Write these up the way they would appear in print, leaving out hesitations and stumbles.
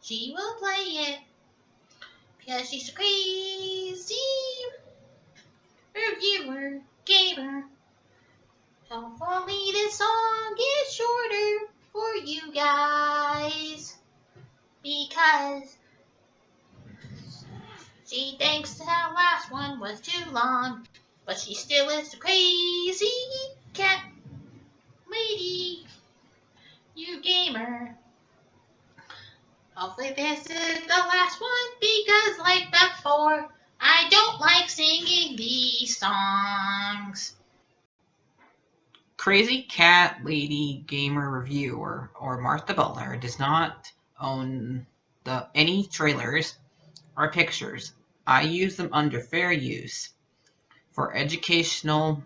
She will play it because she's a crazy reviewer, gamer. Hopefully this song is shorter for you guys because she thinks the last one was too long, but she still is a crazy cat lady, you gamer. Hopefully this is the last one because like before, I don't like singing these songs. Crazy Cat Lady Gamer Reviewer or Martha Butler does not own any trailers or pictures. I use them under fair use for educational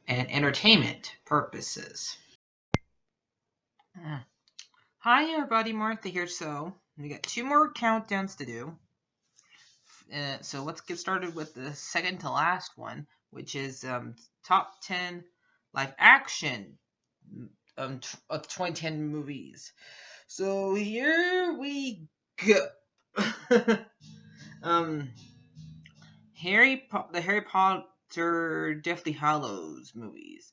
and entertainment purposes. Hi everybody, Martha here. So we got 2 more countdowns to do. So let's get started with the second to last one, which is top 10 live action of 2010 movies. So here we go. the Harry Potter Deathly Hallows movies.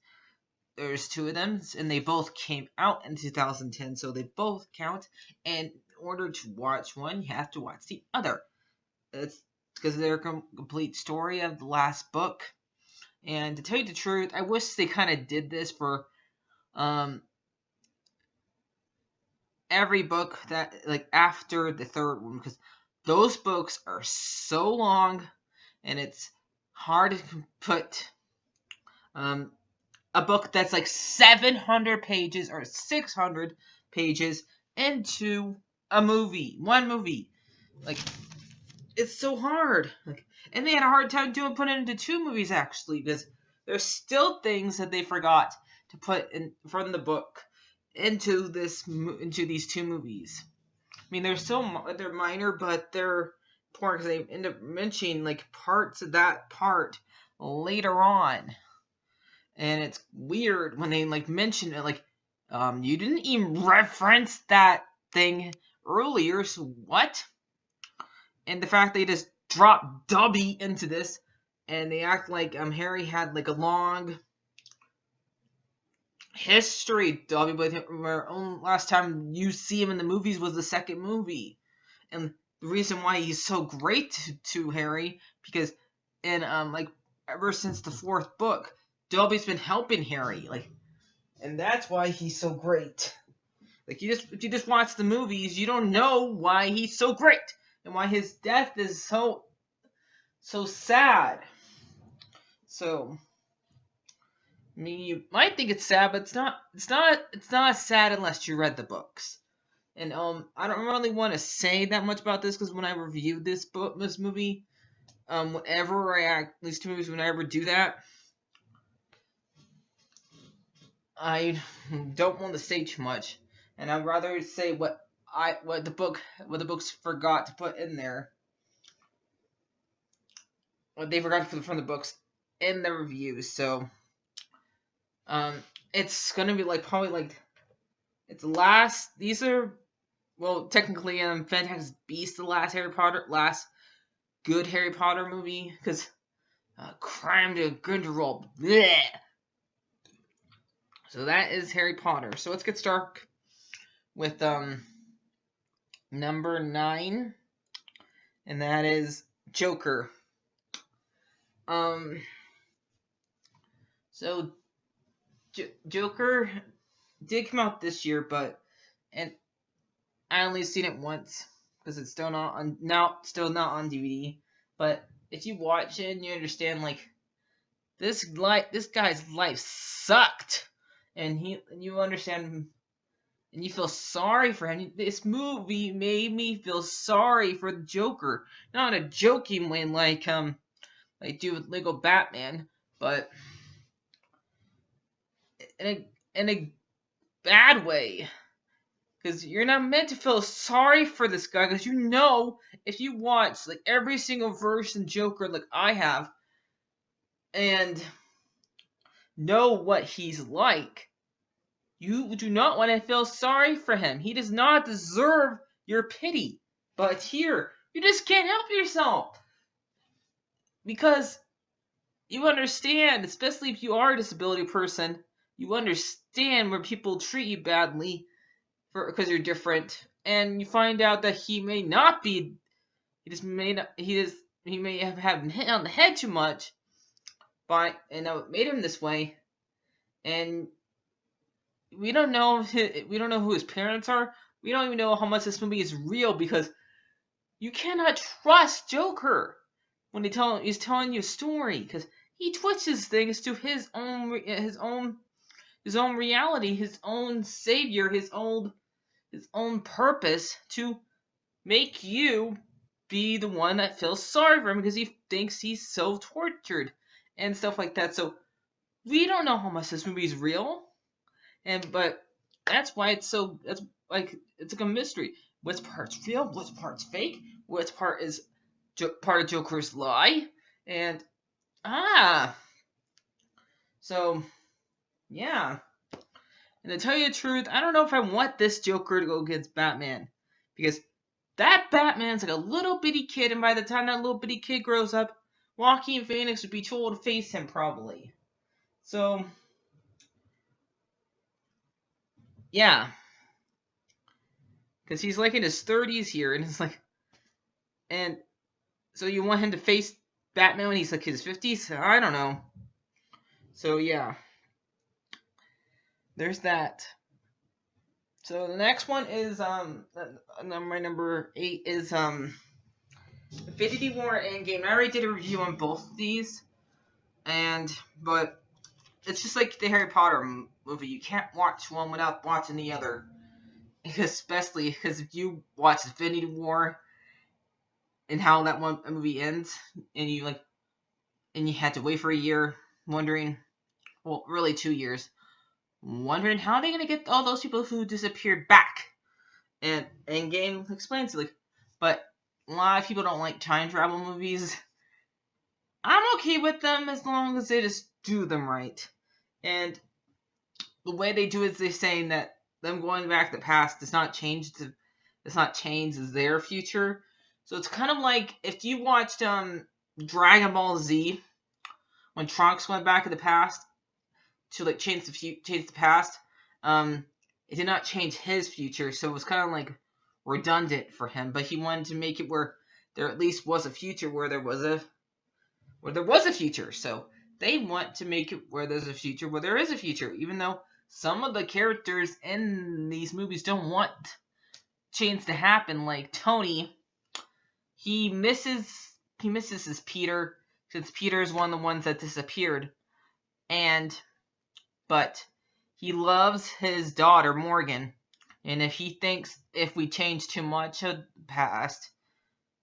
There's 2 of them, and they both came out in 2010, so they both count. And in order to watch one, you have to watch the other. It's because they're a complete story of the last book. And to tell you the truth, I wish they kind of did this for every book that, like, after the third one, because those books are so long, and it's hard to put a book that's like 700 pages or 600 pages into one movie. Like, it's so hard. Like, and they had a hard time putting it into 2 movies, actually, because there's still things that they forgot to put in from the book into these 2 movies. I mean, they're minor, but they're important because they end up mentioning like parts of that part later on. And it's weird when they like mention it, like, you didn't even reference that thing earlier, so what? And the fact they just dropped Dobby into this, and they act like Harry had like a long history, Dobby, but last time you see him in the movies was the second movie. And the reason why he's so great to Harry, because in like ever since the 4th book, Dobby's been helping Harry, like, and that's why he's so great. Like, if you just watch the movies, you don't know why he's so great and why his death is so sad. So, I mean, you might think it's sad, but it's not sad unless you read the books. And I don't really want to say that much about this because when I reviewed this movie, whenever these 2 movies, when I ever do that, I don't want to say too much, and I'd rather say what the books forgot to put in there, what they forgot to put from the books in the reviews. So, it's gonna be like probably like it's the last. These are, well, technically, Fantastic Beasts, the last good Harry Potter movie, because Crime de Grindelwald. Bleh. So that is Harry Potter. So let's get started with number 9, and that is Joker. So Joker did come out this year, and I only seen it once because it's still not on DVD. But if you watch it and you understand, like, this guy's life sucked, and you understand, and you feel sorry for him. This movie made me feel sorry for the Joker, not in a joking way like do with Lego Batman, but in a bad way. Because you're not meant to feel sorry for this guy, because you know, if you watch like every single verse in Joker like I have, and know what he's like, you do not want to feel sorry for him. He does not deserve your pity. But here, you just can't help yourself because you understand, especially if you are a disability person, you understand when people treat you badly because you're different, and you find out that he may not be. He just may not. He may have hit on the head too much, but and it made him this way. And we don't know. We don't know who his parents are. We don't even know how much this movie is real because you cannot trust Joker when he's telling you a story because he twists things to his own reality, his own savior, his own purpose to make you be the one that feels sorry for him because he thinks he's so tortured and stuff like that. So we don't know how much this movie is real, but that's why it's like a mystery. Which part's real? Which part's fake? Which part is part of Joker's lie? And so yeah. And to tell you the truth, I don't know if I want this Joker to go against Batman because that Batman's like a little bitty kid, and by the time that little bitty kid grows up, Joaquin Phoenix would be too old to face him probably. So yeah, because he's like in his 30s here, and it's like, and so you want him to face Batman when he's like his 50s? I don't know. So yeah, there's that. So the next one is my number 8 is Infinity War Endgame. I already did a review on both of these, but it's just like the Harry Potter movie. You can't watch one without watching the other, especially because if you watch Infinity War and how that one movie ends, and you had to wait for a year, wondering, well, really 2 years, wondering how they're gonna get all those people who disappeared back. And Endgame explains it, but a lot of people don't like time travel movies. I'm okay with them as long as they just do them right. And the way they do it is they're saying that them going back to the past does not change their future. So it's kind of like if you watched Dragon Ball Z when Trunks went back in the past to change the past. It did not change his future, so it was kind of like redundant for him. But he wanted to make it where there at least was a future where there was a future. So they want to make it where there's a future where there is a future, even though some of the characters in these movies don't want change to happen. Like Tony, he misses his Peter since Peter is one of the ones that disappeared, but he loves his daughter Morgan, and if we change too much of the past,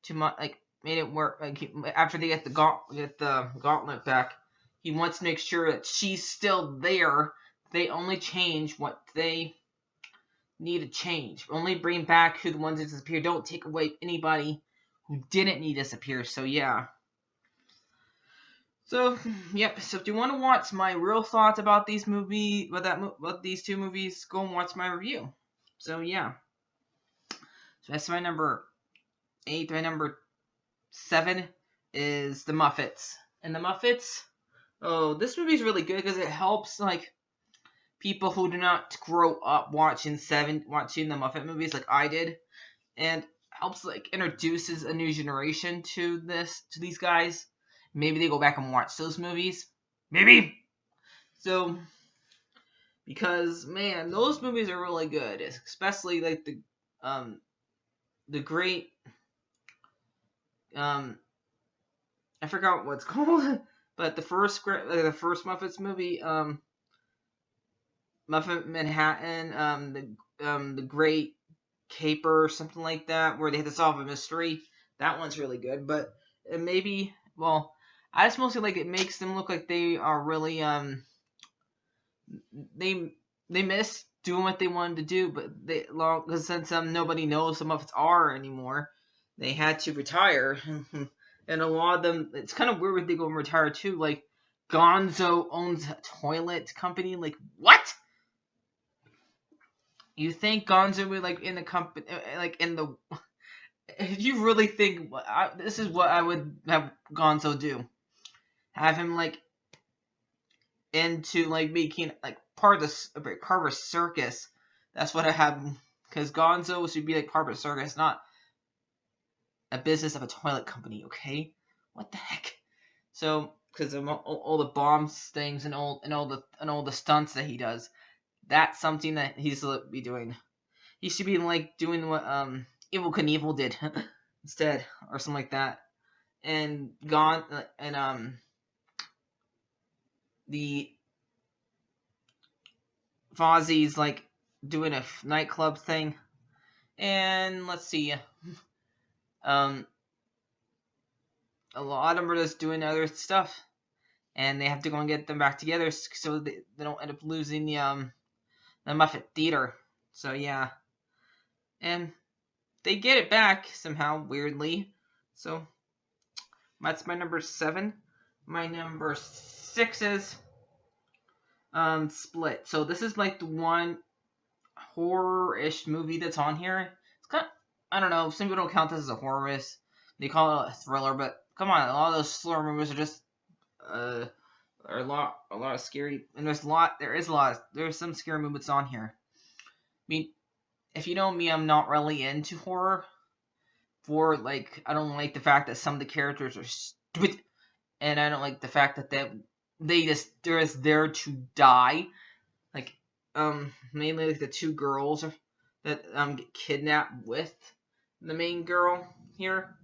too much made it work after they get the gauntlet back, he wants to make sure that she's still there. They only change what they need to change. Only bring back who the ones that disappear. Don't take away anybody who didn't need to disappear. So yeah. So yep. So if you want to watch my real thoughts about these these two movies, go and watch my review. So yeah. So that's my number 8. My number 7 is the Muppets. And the Muppets. Oh, this movie is really good because it helps people who do not grow up watching the Muppet movies like I did, and helps introduces a new generation to these guys. Maybe they go back and watch those movies. Maybe. So, because man, those movies are really good, especially the great I forgot what it's called, but the first Muppets movie, Muppet Manhattan, the Great Caper, something like that, where they had to solve a mystery. That one's really good, but maybe, well, I just mostly it makes them look like they are really they miss doing what they wanted to do, but because since nobody knows the Muppets are anymore, they had to retire. And a lot of them, it's kind of weird when they go and retire too. Like Gonzo owns a toilet company. Like what? You think Gonzo would like in the company, like in the? If you really think this is what I would have Gonzo do, have him like into like making like part of a circus. That's what I have, because Gonzo should be like part of a circus, not a business of a toilet company. Okay, what the heck? So because of all the bombs things and all the stunts that he does, that's something that he's be doing. He should be like doing what Evil Knievel did instead, or something like that. And the Fozzie's like doing a nightclub thing, and let's see, a lot of them are just doing other stuff, and they have to go and get them back together so they don't end up losing the Muppet Theater. So yeah, and they get it back somehow weirdly. So that's my number 7. My number 6 is Split. So this is like the one horror-ish movie that's on here. It's kind of, I don't know, some people don't count this as a horror. They call it a thriller, but come on, a lot of those thriller movies are just are a lot of scary, and there's some scary movies on here. I mean, if you know me, I'm not really into horror. I don't like the fact that some of the characters are stupid, and I don't like the fact that they're just there to die. Like, mainly like the 2 girls that get kidnapped with the main girl here.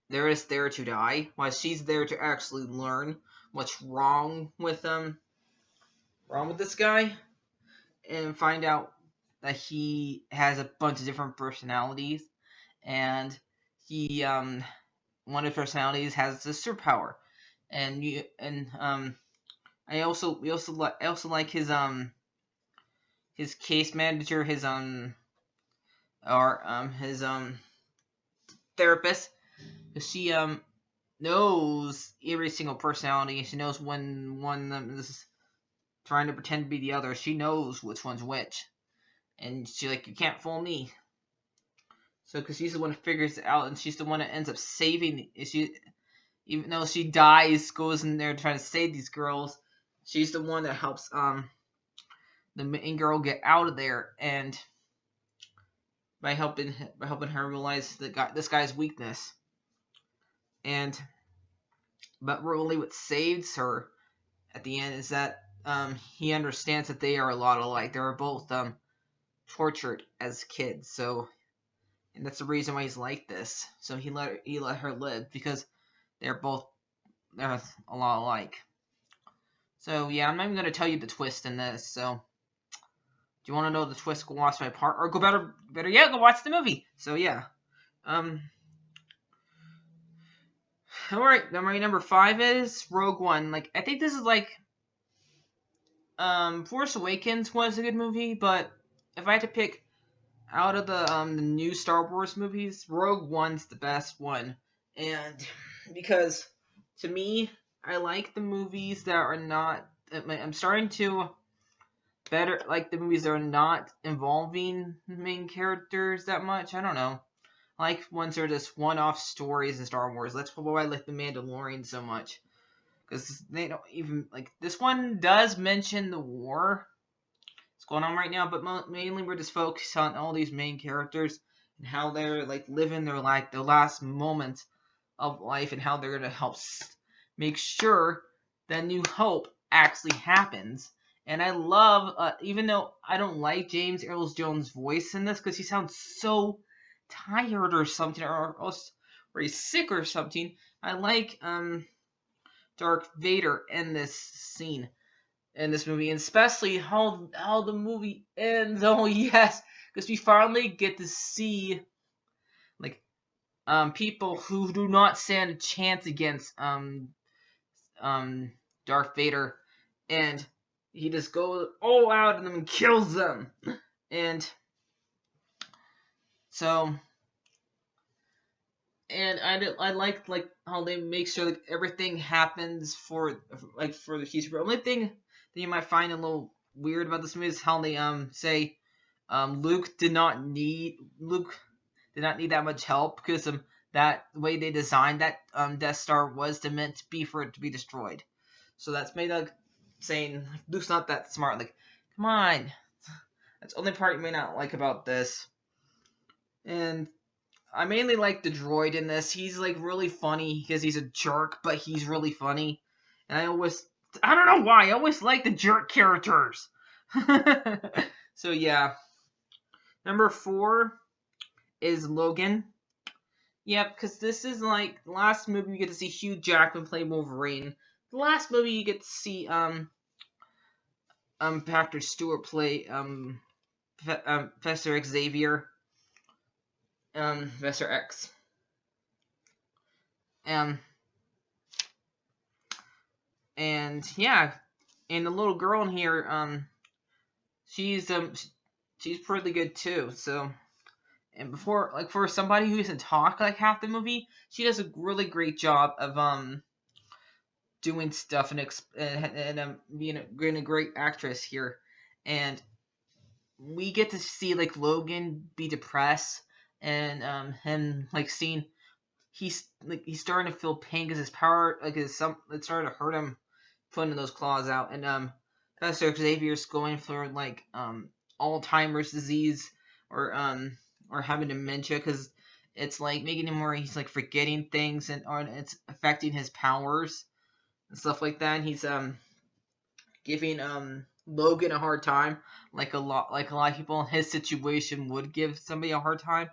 They're just there to die, while she's there to actually learn what's wrong with this guy, and find out that he has a bunch of different personalities, and he one of his personalities has a superpower, and I also like his case manager, his therapist. She knows every single personality. She knows when one of them is trying to pretend to be the other. She knows which one's which, and she's like, you can't fool me. So, because she's the one who figures it out, and she's the one that ends up saving. Even though she dies, goes in there trying to save these girls, she's the one that helps the main girl get out of there, and by helping her realize this guy's weakness. But really, what saves her at the end is that he understands that they are a lot alike. They were both tortured as kids, and that's the reason why he's like this. So he let her live, because they're a lot alike. So yeah, I'm not even gonna tell you the twist in this. So do you want to know the twist? Go watch my part, or go better yet, go watch the movie. So yeah, all right. My number 5 is Rogue One. Like, I think this is like Force Awakens was a good movie, but if I had to pick out of the new Star Wars movies, Rogue One's the best one. And because to me, I like the movies that are not. I'm starting to better like the movies that are not involving main characters that much. I don't know. I like ones that are just one-off stories in Star Wars. That's why I like The Mandalorian so much, because they don't even like this one does mention the war that's going on right now, but mainly we're just focused on all these main characters and how they're like living their last moments of life, and how they're gonna help make sure that New Hope actually happens. And I love, even though I don't like James Earl Jones' voice in this, because he sounds so tired or something, or he's sick or something. I like Darth Vader in this scene, in this movie, and especially how the movie ends. Oh yes, because we finally get to see like people who do not stand a chance against Darth Vader, and he just goes all out and then kills them. And so, and I like how they make sure like everything happens for the future. The only thing that you might find a little weird about this movie is how they say Luke did not need that much help because that way they designed that Death Star was meant to be for it to be destroyed. So that's made like saying Luke's not that smart. Like, come on, that's the only part you may not like about this. And I mainly like the droid in this. He's like really funny because he's a jerk, but he's really funny. And I don't know why, I always like the jerk characters. So yeah. Number 4 is Logan. Yep, because this is like the last movie you get to see Hugh Jackman play Wolverine. The last movie you get to see Patrick Stewart play Professor Xavier, Professor X. And yeah, and the little girl in here, she's pretty good too. So, and before, like, for somebody who doesn't talk like half the movie, she does a really great job of doing stuff and being a great actress here. And we get to see like Logan be depressed and him like seeing he's starting to feel pain because his power it's starting to hurt him putting those claws out. And Professor Xavier's going for like Alzheimer's disease or having dementia because it's like making him where he's like forgetting things or it's affecting his powers and stuff like that. And he's giving Logan a hard time, like a lot of people in his situation would give somebody a hard time,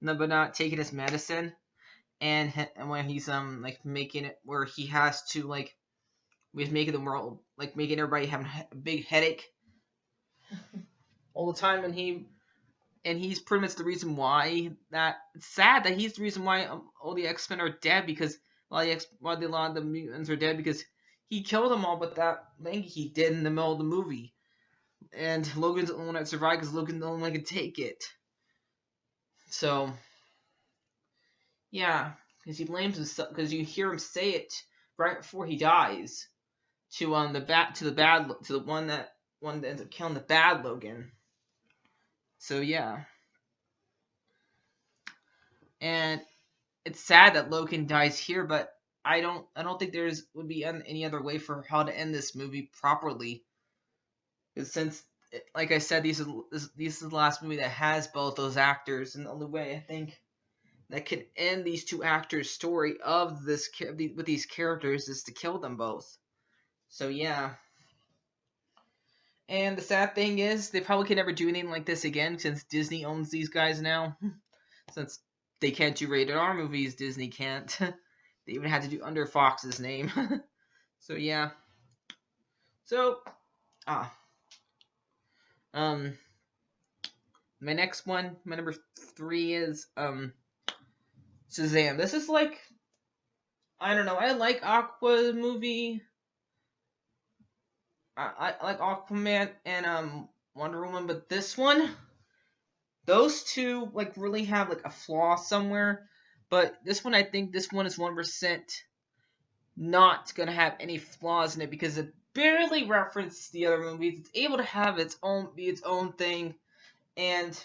no, but not taking his medicine. And when he's like making it where he has to like he's making the world like making everybody have a big headache all the time, and he's pretty much the reason why that it's sad that he's the reason why all the X-Men are dead because a lot of the mutants are dead because he killed them all, but that thing he did in the middle of the movie, and Logan's the only one that survived because Logan's the only one that could take it. So yeah, because he blames himself because you hear him say it right before he dies to the one that ends up killing the bad Logan. So yeah, and it's sad that Logan dies here, but I don't think would be any other way for how to end this movie properly. Since, like I said, this is the last movie that has both those actors, and the only way I think that could end these two actors' story of with these characters is to kill them both. So yeah. And the sad thing is, they probably can never do anything like this again since Disney owns these guys now. Since they can't do rated R movies, Disney can't. They even had to do under Fox's name. So yeah. So my next one, my number 3 is Suzanne. This is like, I don't know, I like Aqua movie. I like Aquaman and Wonder Woman, but this one, those two like really have like a flaw somewhere. But this one, I think this one is 1% not gonna have any flaws in it because it barely references the other movies. It's able to have its own thing, and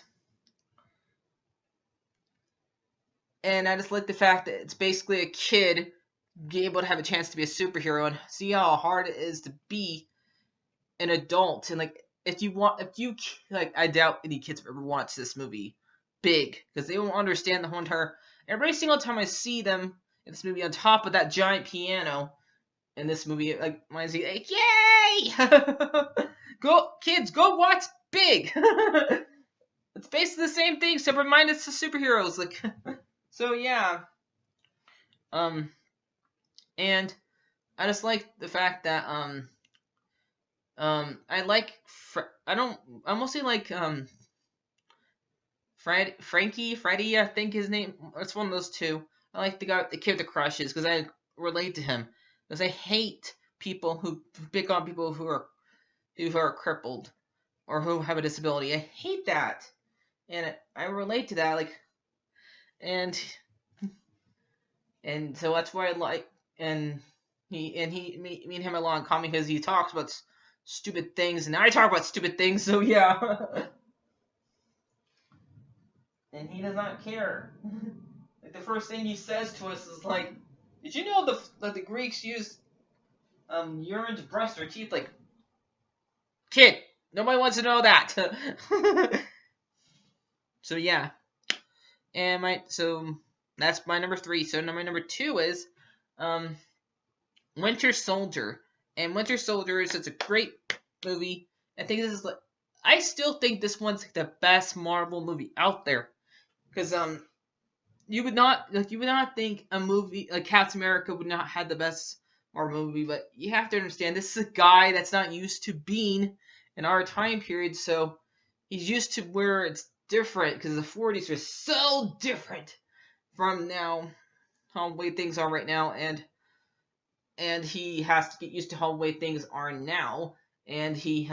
I just like the fact that it's basically a kid being able to have a chance to be a superhero and see how hard it is to be an adult. And like if you like, I doubt any kids ever watch this movie big because they won't understand the whole entire. Every single time I see them in this movie on top of that giant piano in this movie, it like reminds me like, yay! Go kids, go watch Big. It's basically the same thing, except remind us of superheroes. Like, so yeah. And I just like the fact that I like I mostly like Freddie, I think his name. It's one of those two. I like the kid with the crushes because I relate to him. Because I hate people who pick on people who are crippled or who have a disability. I hate that, and I relate to that. Like, and so that's why I like me and him along common because he talks about stupid things, and I talk about stupid things, so yeah. And he does not care. Like the first thing he says to us is like, "Did you know that the Greeks used urine to brush their teeth?" Like, kid, nobody wants to know that. So yeah, so that's my number 3. So my number 2 is um Winter Soldier, and Winter Soldier is such a great movie. I still think this one's like the best Marvel movie out there, because you would not think a movie like Captain America would not have the best Marvel movie, but you have to understand this is a guy that's not used to being in our time period, so he's used to where it's different, because the 40s are so different from now, how the way things are right now, and he has to get used to how the way things are now, and he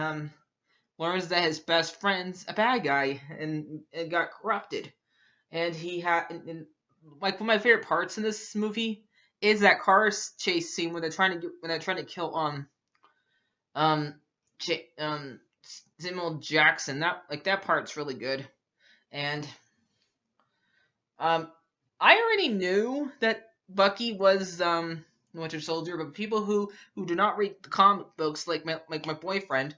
learns that his best friend's a bad guy and got corrupted, and he had like one of my favorite parts in this movie is that car chase scene when they're trying to kill um Samuel Jackson. That part's really good, and um I already knew that Bucky was Winter Soldier, but people who do not read the comic books, like my boyfriend,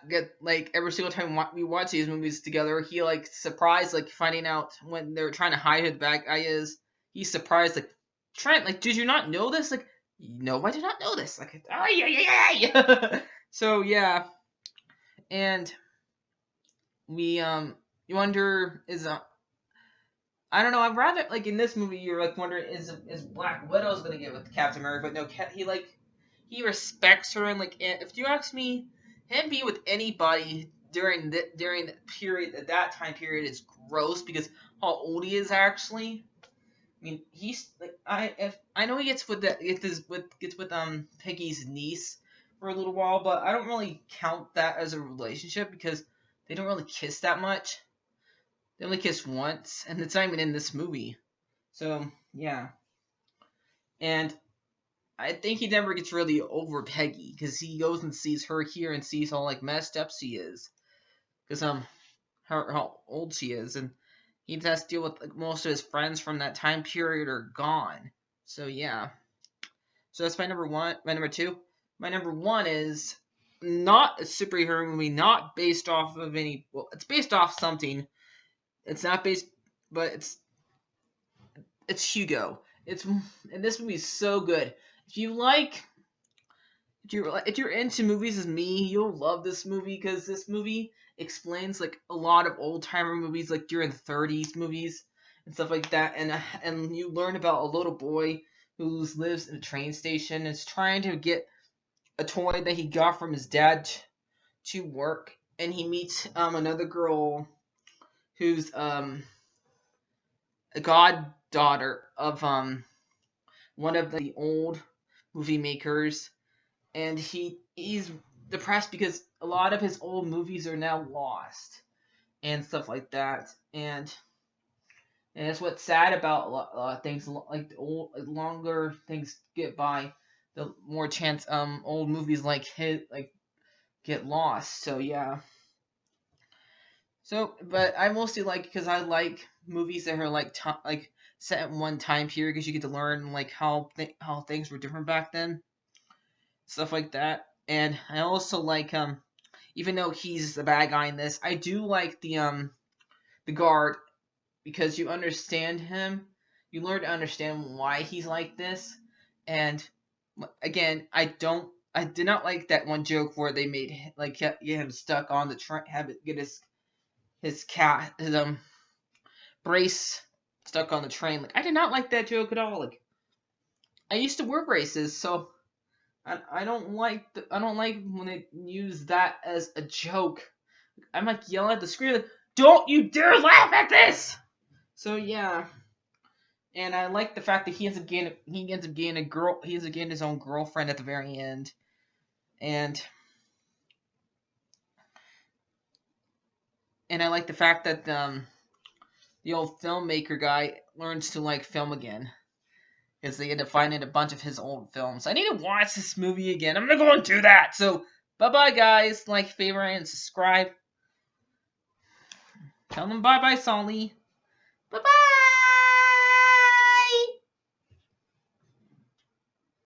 get like every single time we watch these movies together, he like surprised like finding out when they're trying to hide who the bad guy is. He's surprised like, Trent, like, did you not know this? Like, no, I did not know this. Like, oh yeah. So yeah, and we you wonder is I don't know. I'd rather like in this movie you're like wondering is Black Widow's gonna get with Captain America, but no, he respects her, and like if you ask me, him be with anybody during that period at that time period is gross, because how old he is actually. I mean, he's like I know he gets with Peggy's niece for a little while, but I don't really count that as a relationship because they don't really kiss that much. They only kiss once, and it's not even in this movie. So yeah, and I think he never gets really over Peggy because he goes and sees her here and sees how like messed up she is, because how old she is, and he has to deal with like most of his friends from that time period are gone. So yeah, so that's my number 1. My number 2. My number 1 is not a superhero movie, not based off of any. Well, it's based off something. It's not based, but it's Hugo. And this movie is so good. If you like, if you're into movies as me, you'll love this movie because this movie explains like a lot of old timer movies, like during the 30s movies and stuff like that. And you learn about a little boy who lives in a train station and is trying to get a toy that he got from his dad to work, and he meets another girl who's a goddaughter of one of the old movie makers, and he's depressed because a lot of his old movies are now lost and stuff like that, and that's what's sad about a lot of things, like the longer things get by, the more chance old movies like get lost. So yeah. So, but I mostly like because I like movies that are like set in one time period, because you get to learn like how things were different back then, stuff like that. And I also like even though he's the bad guy in this, I do like the guard, because you understand him, you learn to understand why he's like this. And again, I did not like that one joke where they made get him stuck on the train, have it get his brace stuck on the train. Like, I did not like that joke at all. Like, I used to work races, so I don't like I don't like when they use that as a joke. I'm like yelling at the screen, like, "Don't you dare laugh at this!" So yeah, and I like the fact that he ends up getting a girl. He ends up getting his own girlfriend at the very end, and I like the fact that the old filmmaker guy learns to like film again. Because they end up finding a bunch of his old films. I need to watch this movie again. I'm gonna go and do that. So, bye-bye, guys. Like, favorite, and subscribe. Tell them bye-bye, Solly.